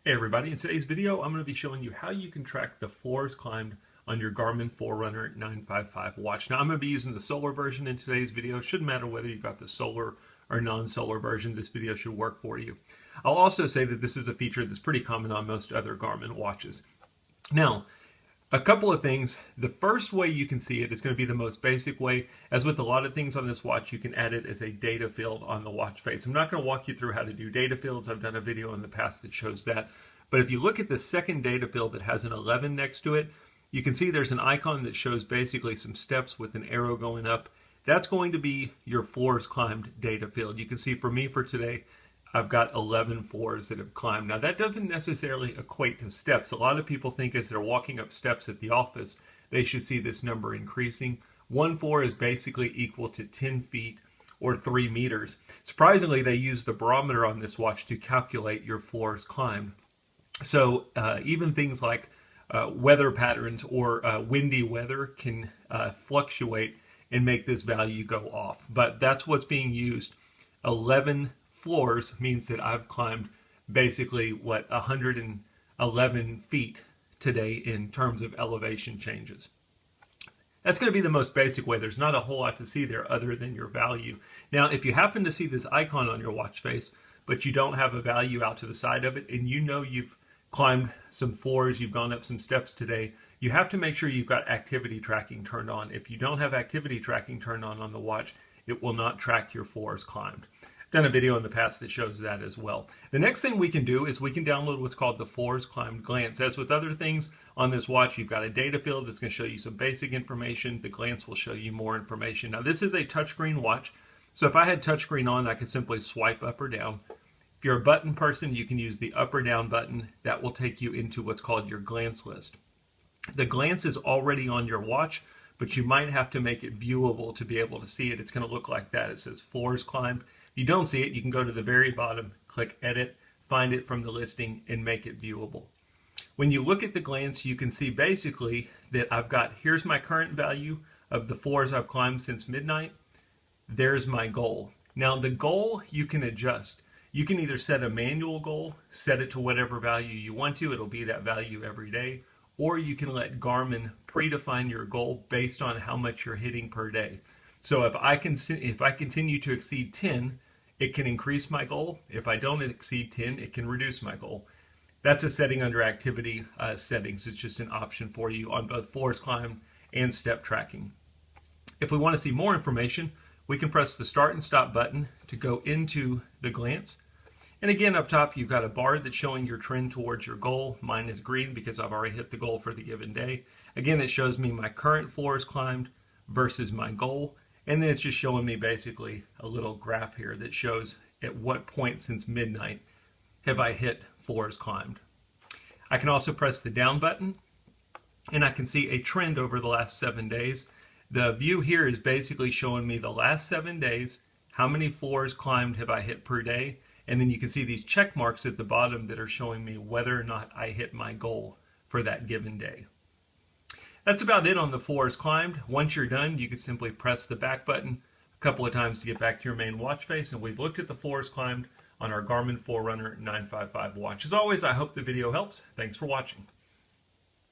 Hey everybody, in today's video I'm going to be showing you how you can track the floors climbed on your Garmin Forerunner 955 watch. Now I'm going to be using the solar version in today's video. It shouldn't matter whether you've got the solar or non-solar version, this video should work for you. I'll also say that this is a feature that's pretty common on most other Garmin watches. Now, a couple of things. The first way you can see it is going to be the most basic way. As with a lot of things on this watch, you can add it as a data field on the watch face. I'm not going to walk you through how to do data fields. I've done a video in the past that shows that. But if you look at the second data field that has an 11 next to it, you can see there's an icon that shows basically some steps with an arrow going up. That's going to be your floors climbed data field. You can see for me for today, I've got 11 floors that have climbed. Now that doesn't necessarily equate to steps. A lot of people think as they're walking up steps at the office, they should see this number increasing. One floor is basically equal to 10 feet or 3 meters. Surprisingly, they use the barometer on this watch to calculate your floors climbed. So even things like weather patterns or windy weather can fluctuate and make this value go off. But that's what's being used. 11 floors means that I've climbed basically, 111 feet today in terms of elevation changes. That's going to be the most basic way. There's not a whole lot to see there other than your value. Now, if you happen to see this icon on your watch face, but you don't have a value out to the side of it, and you know you've climbed some floors, you've gone up some steps today, you have to make sure you've got activity tracking turned on. If you don't have activity tracking turned on the watch, it will not track your floors climbed. I've done a video in the past that shows that as well. The next thing we can do is we can download what's called the Floors Climbed Glance. As with other things on this watch, you've got a data field that's going to show you some basic information. The glance will show you more information. Now this is a touchscreen watch, so if I had touchscreen on, I could simply swipe up or down. If you're a button person, you can use the up or down button. That will take you into what's called your glance list. The glance is already on your watch, but you might have to make it viewable to be able to see it. It's going to look like that. It says Floors Climbed. If you don't see it, you can go to the very bottom, click Edit, find it from the listing, and make it viewable. When you look at the glance, you can see basically that here's my current value of the floors I've climbed since midnight. There's my goal. Now the goal you can adjust. You can either set a manual goal, set it to whatever value you want to, it'll be that value every day, or you can let Garmin predefine your goal based on how much you're hitting per day. So if I continue to exceed 10, it can increase my goal. If I don't exceed 10, it can reduce my goal. That's a setting under activity settings. It's just an option for you on both floors climbed and step tracking. If we want to see more information, we can press the start and stop button to go into the glance. And again, up top, you've got a bar that's showing your trend towards your goal. Mine is green because I've already hit the goal for the given day. Again, it shows me my current floors climbed versus my goal. And then it's just showing me basically a little graph here that shows at what point since midnight have I hit floors climbed. I can also press the down button and I can see a trend over the last 7 days. The view here is basically showing me the last 7 days, how many floors climbed have I hit per day, and then you can see these check marks at the bottom that are showing me whether or not I hit my goal for that given day. That's about it on the floors climbed. Once you're done, you can simply press the back button a couple of times to get back to your main watch face, and we've looked at the floors climbed on our Garmin Forerunner 955 watch. As always, I hope the video helps. Thanks for watching.